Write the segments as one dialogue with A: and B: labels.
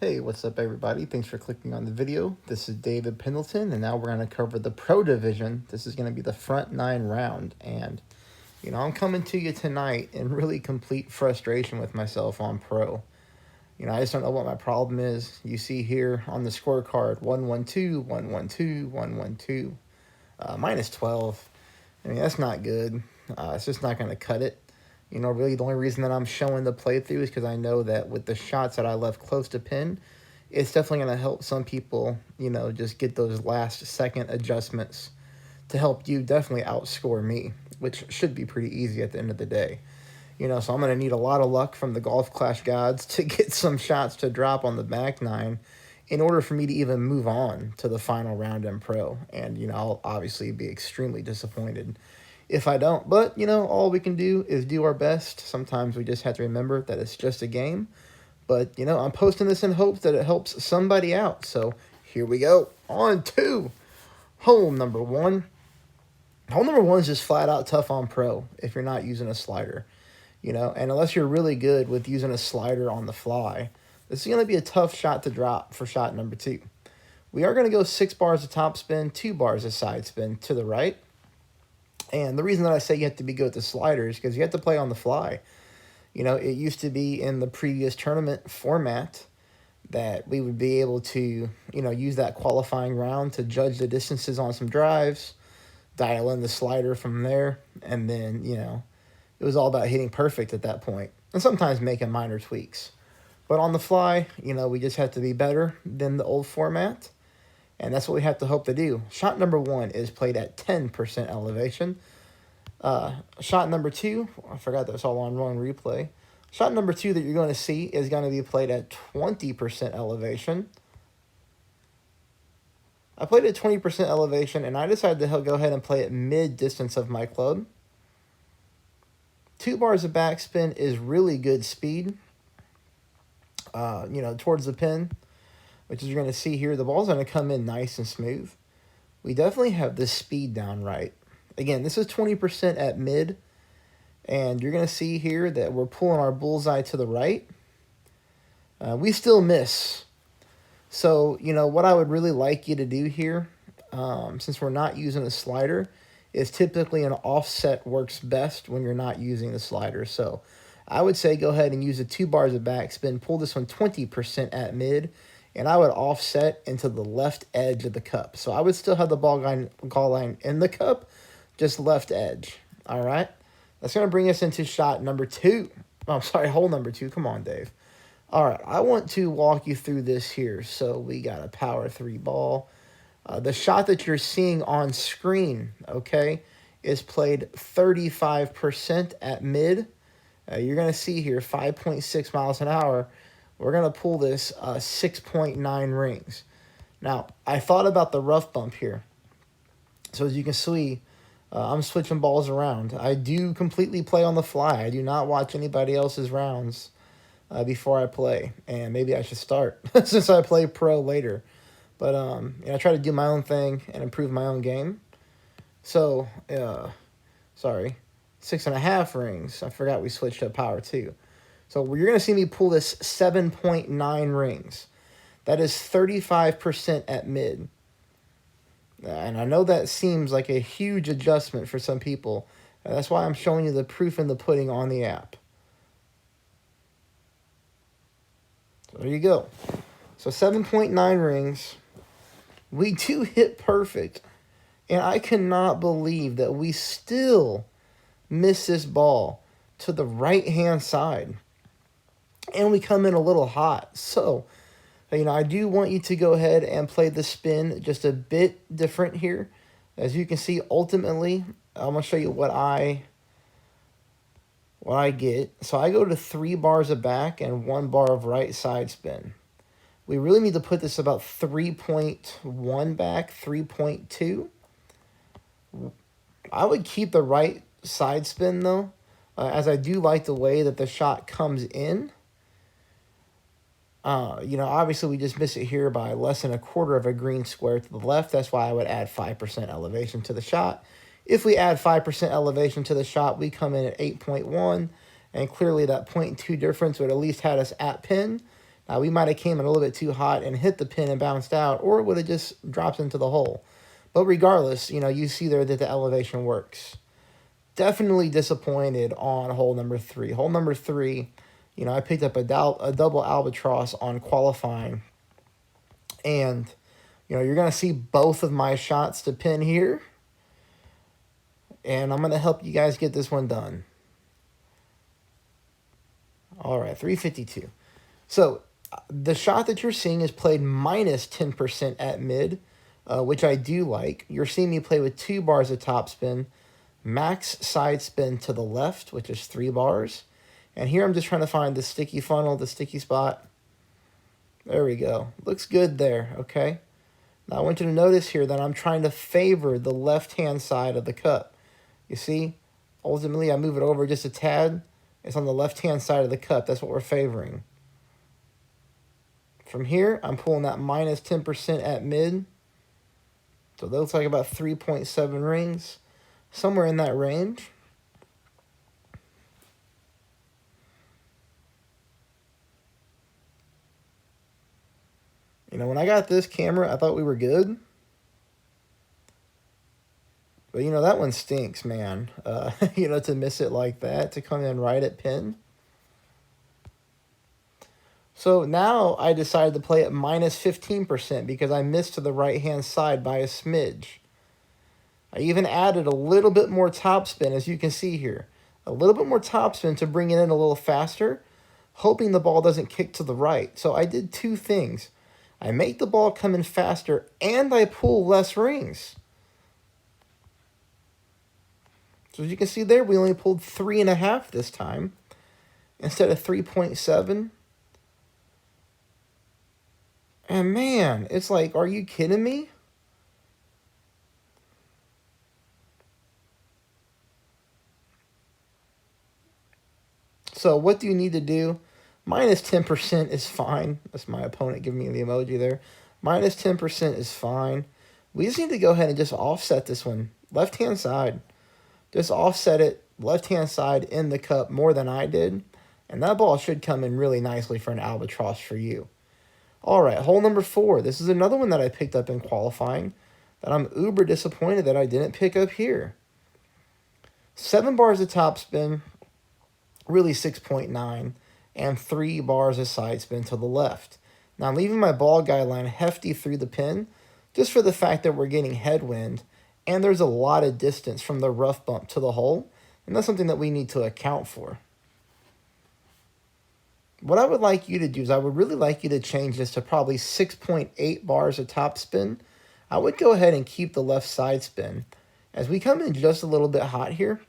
A: Hey, what's up everybody? Thanks for clicking on the video. This is David Pendleton, and now we're going to cover the Pro Division. This is going to be the front 9 round, and I'm coming to you tonight in really complete frustration with myself on Pro. I just don't know what my problem is. You see here on the scorecard, 112, 112, 112, minus 12. I mean, that's not good. It's just not going to cut it. Really the only reason that I'm showing the playthrough is because I know that with the shots that I left close to pin, it's definitely going to help some people, just get those last second adjustments to help you definitely outscore me, which should be pretty easy at the end of the day. So I'm going to need a lot of luck from the Golf Clash gods to get some shots to drop on the back 9 in order for me to even move on to the final round in Pro. And, I'll obviously be extremely disappointed if I don't. But, all we can do is do our best. Sometimes we just have to remember that it's just a game. But, I'm posting this in hopes that it helps somebody out. So, here we go. On to hole number 1. Hole number 1 is just flat out tough on Pro if you're not using a slider. And unless you're really good with using a slider on the fly, this is going to be a tough shot to drop for shot number 2. We are going to go 6 bars of topspin, 2 bars of side spin to the right. And the reason that I say you have to be good with the slider is because you have to play on the fly. It used to be in the previous tournament format that we would be able to, use that qualifying round to judge the distances on some drives, dial in the slider from there, and then, it was all about hitting perfect at that point, and sometimes making minor tweaks. But on the fly, we just have to be better than the old format, and that's what we have to hope to do. Shot number 1 is played at 10% elevation. Shot number 2, I forgot that's all on one replay. Shot number 2 that you're going to see is going to be played at 20% elevation. I played at 20% elevation, and I decided to go ahead and play at mid-distance of my club. 2 bars of backspin is really good speed, towards the pin, which is you're going to see here. The ball's going to come in nice and smooth. We definitely have the speed down right. Again, this is 20% at mid, and you're going to see here that we're pulling our bullseye to the right. We still miss. So, what I would really like you to do here, since we're not using a slider, is typically an offset works best when you're not using the slider. So I would say go ahead and use the 2 bars of backspin, pull this one 20% at mid, and I would offset into the left edge of the cup. So I would still have the ball line in the cup, just left edge. All right? That's going to bring us into shot number 2. Oh, sorry, hole number 2. Come on, Dave. All right, I want to walk you through this here. So we got a power 3 ball. The shot that you're seeing on screen, okay, is played 35% at mid. You're going to see here 5.6 miles an hour. We're going to pull this 6.9 rings. Now, I thought about the rough bump here. So as you can see, I'm switching balls around. I do completely play on the fly. I do not watch anybody else's rounds before I play. And maybe I should start since I play pro later. But I try to do my own thing and improve my own game. So, 6.5 rings. I forgot we switched to power 2. So you're going to see me pull this 7.9 rings. That is 35% at mid. And I know that seems like a huge adjustment for some people. That's why I'm showing you the proof in the pudding on the app. So there you go. So 7.9 rings. We do hit perfect. And I cannot believe that we still miss this ball to the right-hand side. And we come in a little hot. So, I do want you to go ahead and play the spin just a bit different here. As you can see, ultimately, I'm going to show you what I get. So I go to 3 bars of back and 1 bar of right side spin. We really need to put this about 3.1 back, 3.2. I would keep the right side spin, though, as I do like the way that the shot comes in. Obviously we just miss it here by less than 1/4 of a green square to the left. That's why I would add 5% elevation to the shot. If we add 5% elevation to the shot, we come in at 8.1, and clearly that 0.2 difference would at least have us at pin. Now, we might have came in a little bit too hot and hit the pin and bounced out, or it would have just dropped into the hole. But regardless, you know, you see there that the elevation works. Definitely disappointed on hole number 3. Hole number 3, you know, I picked up a double albatross on qualifying. And, you know, you're going to see both of my shots to pin here. And I'm going to help you guys get this one done. All right, 352. So the shot that you're seeing is played minus 10% at mid, which I do like. You're seeing me play with 2 bars of topspin, max side spin to the left, which is 3 bars. And here I'm just trying to find the sticky funnel, the sticky spot. There we go. Looks good there, okay? Now I want you to notice here that I'm trying to favor the left-hand side of the cup. You see? Ultimately, I move it over just a tad. It's on the left-hand side of the cup. That's what we're favoring. From here, I'm pulling that minus 10% at mid. So that looks like about 3.7 rings. Somewhere in that range. You know, when I got this camera, I thought we were good. But, you know, that one stinks, man. You know, to miss it like that, to come in right at pin. So now I decided to play at minus 15% because I missed to the right-hand side by a smidge. I even added a little bit more topspin, as you can see here. A little bit more topspin to bring it in a little faster, hoping the ball doesn't kick to the right. So I did 2 things. I make the ball come in faster, and I pull less rings. So as you can see there, we only pulled 3.5 this time, instead of 3.7. And man, it's like, are you kidding me? So what do you need to do? Minus 10% is fine. That's my opponent giving me the emoji there. Minus 10% is fine. We just need to go ahead and just offset this one. Left-hand side. Just offset it left-hand side in the cup more than I did. And that ball should come in really nicely for an albatross for you. All right, hole number 4. This is another one that I picked up in qualifying that I'm uber disappointed that I didn't pick up here. 7 bars of topspin, really 6.9, and 3 bars of side spin to the left. Now I'm leaving my ball guideline hefty through the pin just for the fact that we're getting headwind and there's a lot of distance from the rough bump to the hole, and that's something that we need to account for. What I would like you to do is I would really like you to change this to probably 6.8 bars of topspin. I would go ahead and keep the left side spin as we come in just a little bit hot here.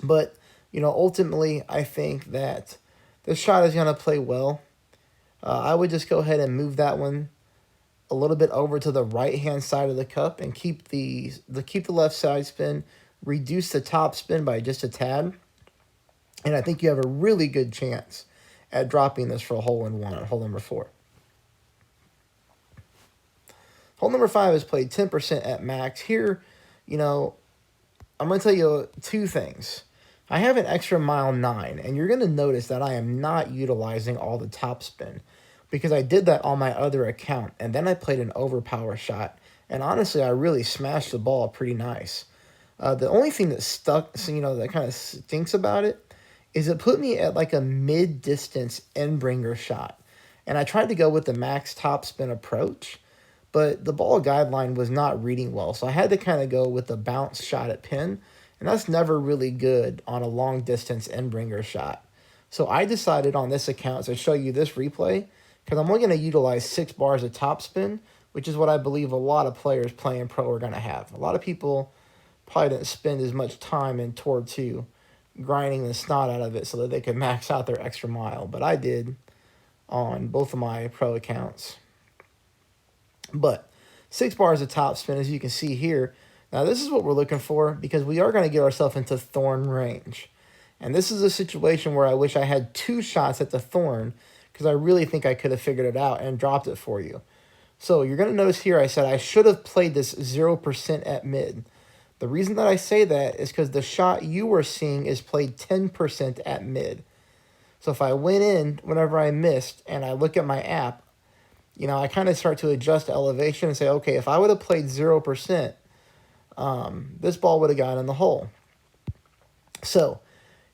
A: But, you know, ultimately, I think that this shot is going to play well. I would just go ahead and move that one a little bit over to the right-hand side of the cup and keep the left side spin, reduce the top spin by just a tad. And I think you have a really good chance at dropping this for a hole-in-one on hole number 4. Hole number 5 is played 10% at max. Here, you know, I'm going to tell you 2 things. I have an extra mile 9, and you're going to notice that I am not utilizing all the topspin because I did that on my other account, and then I played an overpower shot, and honestly, I really smashed the ball pretty nice. The only thing that stuck, you know, that kind of stinks about it is it put me at like a mid-distance end-bringer shot, and I tried to go with the max topspin approach, but the ball guideline was not reading well, so I had to kind of go with the bounce shot at pin, and that's never really good on a long-distance end-bringer shot. So I decided on this account to show you this replay because I'm only going to utilize 6 bars of topspin, which is what I believe a lot of players playing pro are going to have. A lot of people probably didn't spend as much time in Tour 2 grinding the snot out of it so that they could max out their extra mile, but I did on both of my pro accounts. But 6 bars of topspin, as you can see here. Now, this is what we're looking for because we are going to get ourselves into thorn range. And this is a situation where I wish I had 2 shots at the thorn because I really think I could have figured it out and dropped it for you. So you're going to notice here I said I should have played this 0% at mid. The reason that I say that is because the shot you were seeing is played 10% at mid. So if I went in whenever I missed and I look at my app, you know, I kind of start to adjust elevation and say, okay, if I would have played 0%, this ball would have gone in the hole. So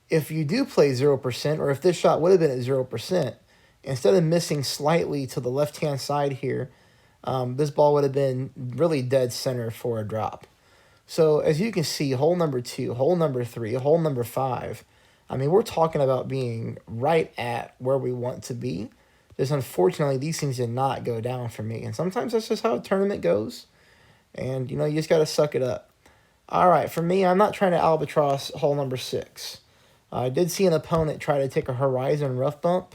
A: if you do play 0%, or if this shot would have been at 0%, instead of missing slightly to the left-hand side here, this ball would have been really dead center for a drop. So as you can see, hole number 2, hole number 3, hole number 5, I mean, we're talking about being right at where we want to be. Just unfortunately, these things did not go down for me. And sometimes that's just how a tournament goes. And, you know, you just got to suck it up. All right, for me, I'm not trying to albatross hole number 6. I did see an opponent try to take a horizon rough bump,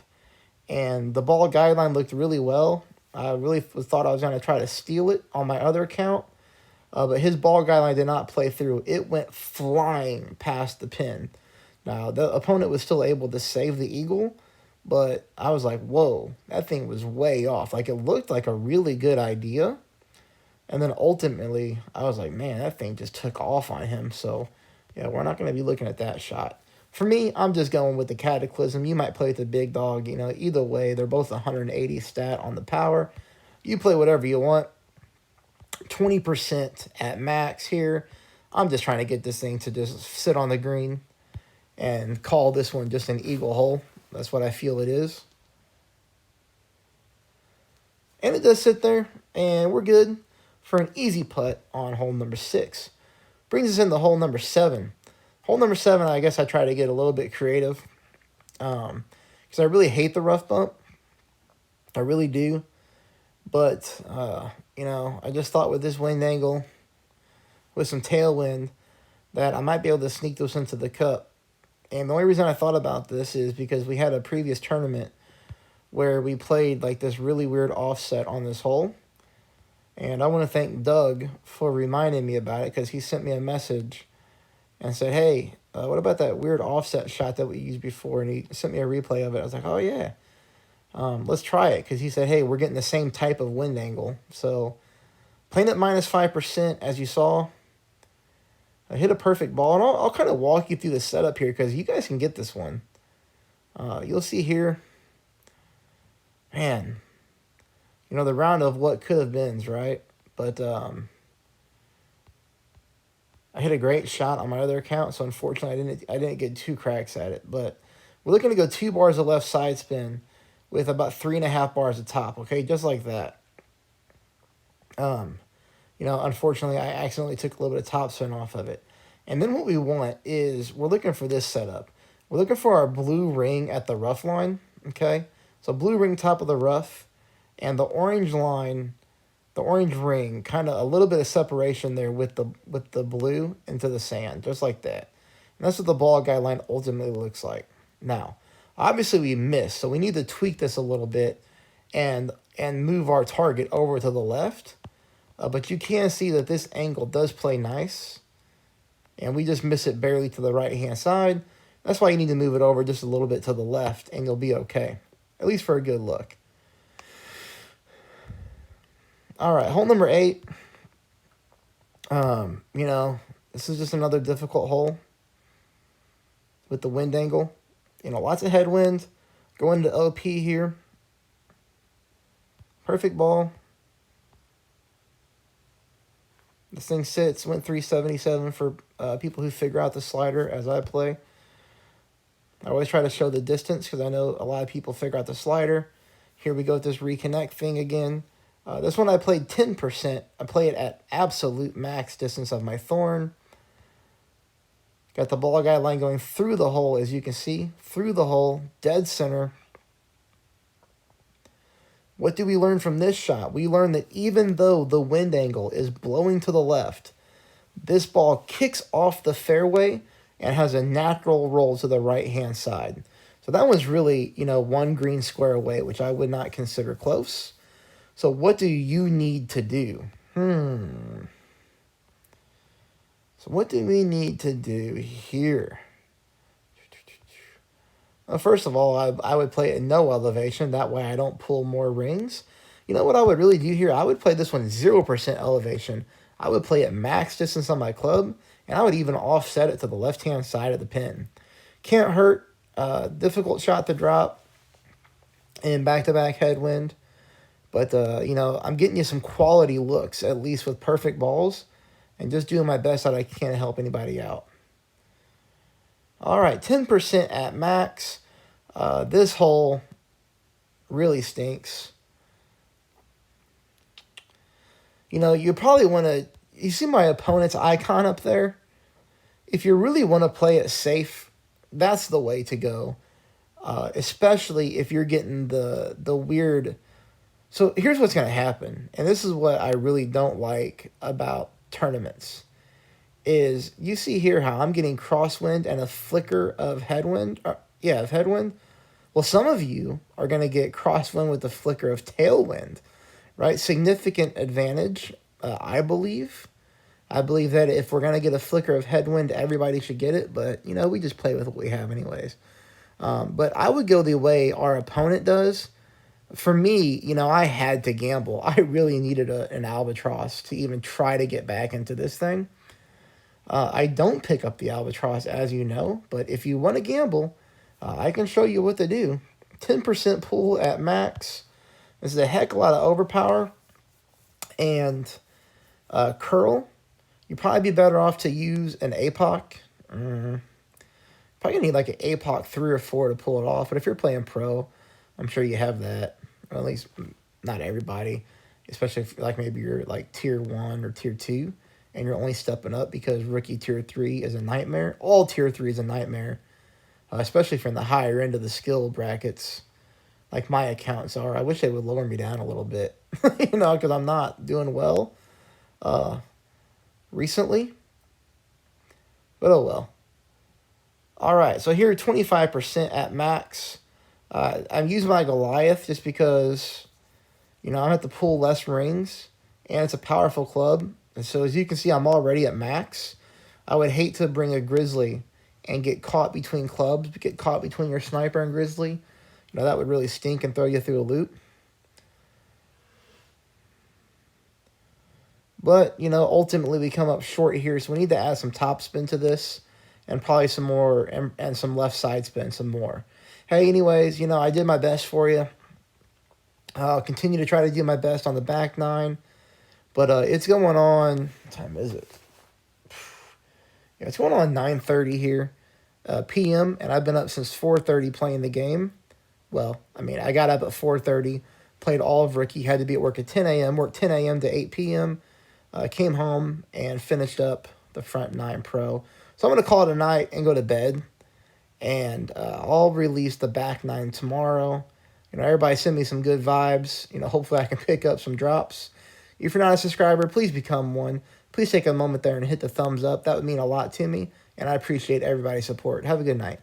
A: and the ball guideline looked really well. I really thought I was going to try to steal it on my other account, but his ball guideline did not play through. It went flying past the pin. Now, the opponent was still able to save the eagle, but I was like, whoa, that thing was way off. Like, it looked like a really good idea. And then ultimately, I was like, man, that thing just took off on him. So, yeah, we're not going to be looking at that shot. For me, I'm just going with the Cataclysm. You might play with the big dog. You know, either way, they're both 180 stat on the power. You play whatever you want. 20% at max here. I'm just trying to get this thing to just sit on the green and call this one just an eagle hole. That's what I feel it is. And it does sit there, and we're good for an easy putt on hole number 6. Brings us into hole number 7. Hole number 7, I guess I try to get a little bit creative because I really hate the rough bump. I really do. But, you know, I just thought with this wind angle, with some tailwind, that I might be able to sneak this into the cup. And the only reason I thought about this is because we had a previous tournament where we played like this really weird offset on this hole. And I want to thank Doug for reminding me about it, because he sent me a message and said, hey, what about that weird offset shot that we used before? And he sent me a replay of it. I was like, oh, yeah. Let's try it, because he said, hey, we're getting the same type of wind angle. So playing at minus 5%, as you saw, I hit a perfect ball. And I'll kind of walk you through the setup here, because you guys can get this one. You'll see here, man, you know, the round of what could have beens, right? But I hit a great shot on my other account, so unfortunately I didn't get 2 cracks at it. But we're looking to go 2 bars of left side spin with about 3.5 bars of top, okay? Just like that. You know, unfortunately, I accidentally took a little bit of top spin off of it. And then what we want is, we're looking for this setup. We're looking for our blue ring at the rough line, okay? So blue ring top of the rough, and the orange line, the orange ring, kind of a little bit of separation there with the blue into the sand, just like that. And that's what the ball guideline ultimately looks like. Now, obviously we missed, so we need to tweak this a little bit and move our target over to the left. But you can see that this angle does play nice, and we just miss it barely to the right-hand side. That's why you need to move it over just a little bit to the left, and you'll be okay, at least for a good look. All right, hole number 8. You know, this is just another difficult hole with the wind angle. You know, lots of headwind. Going to OP here. Perfect ball. This thing sits, went 377 for people who figure out the slider as I play. I always try to show the distance, because I know a lot of people figure out the slider. Here we go with this reconnect thing again. This one I played 10%. I play it at absolute max distance of my thorn. Got the ball guideline going through the hole, as you can see. Through the hole, dead center. What do we learn from this shot? We learn that even though the wind angle is blowing to the left, this ball kicks off the fairway and has a natural roll to the right-hand side. So that was really, you know, 1 green square away, which I would not consider close. So what do you need to do? So what do we need to do here? Well, first of all, I would play it at no elevation. That way I don't pull more rings. You know what I would really do here? I would play this one 0% elevation. I would play at max distance on my club, and I would even offset it to the left-hand side of the pin. Can't hurt. Difficult shot to drop in back-to-back headwind. But, I'm getting you some quality looks, at least with perfect balls, and just doing my best that I can to help anybody out. All right, 10% at max. This hole really stinks. You probably want to... You see my opponent's icon up there? If you really want to play it safe, that's the way to go. Especially if you're getting the weird... So here's what's going to happen, and this is what I really don't like about tournaments, is you see here how I'm getting crosswind and a flicker of headwind. Of headwind. Well, some of you are going to get crosswind with a flicker of tailwind, right? Significant advantage, I believe. I believe that if we're going to get a flicker of headwind, everybody should get it, but, we just play with what we have anyways. But I would go the way our opponent does. For me, I had to gamble. I really needed an albatross to even try to get back into this thing. I don't pick up the albatross, as you know, but if you want to gamble, I can show you what to do. 10% pull at max. This is a heck of a lot of overpower. And curl. You'd probably be better off to use an APOC. Probably gonna need like an APOC 3 or 4 to pull it off. But if you're playing pro, I'm sure you have that. Or at least not everybody. Especially if like maybe you're like tier 1 or tier 2. And you're only stepping up because rookie tier 3 is a nightmare. All tier 3 is a nightmare. Especially from the higher end of the skill brackets. Like my accounts are. I wish they would lower me down a little bit. Because I'm not doing well. Recently. But oh well. Alright, so here 25% at max. I'm using my Goliath just because, I have to pull less rings. And it's a powerful club. And so as you can see, I'm already at max. I would hate to bring a Grizzly and get caught between clubs. Get caught between your sniper and Grizzly. That would really stink and throw you through a loop. But, ultimately we come up short here, so we need to add some top spin to this, and probably some more, and some left side spin, some more. Hey, anyways, I did my best for you. I'll continue to try to do my best on the back nine, but it's going on, what time is it? Yeah, it's going on 9:30 here, p.m., and I've been up since 4:30 playing the game. Well, I got up at 4:30, played all of Rookie, had to be at work at 10 a.m., worked 10 a.m. to 8 p.m., came home and finished up the front nine pro. So I'm going to call it a night and go to bed. And I'll release the back nine tomorrow. Everybody send me some good vibes. Hopefully I can pick up some drops. If you're not a subscriber, please become one. Please take a moment there and hit the thumbs up. That would mean a lot to me. And I appreciate everybody's support. Have a good night.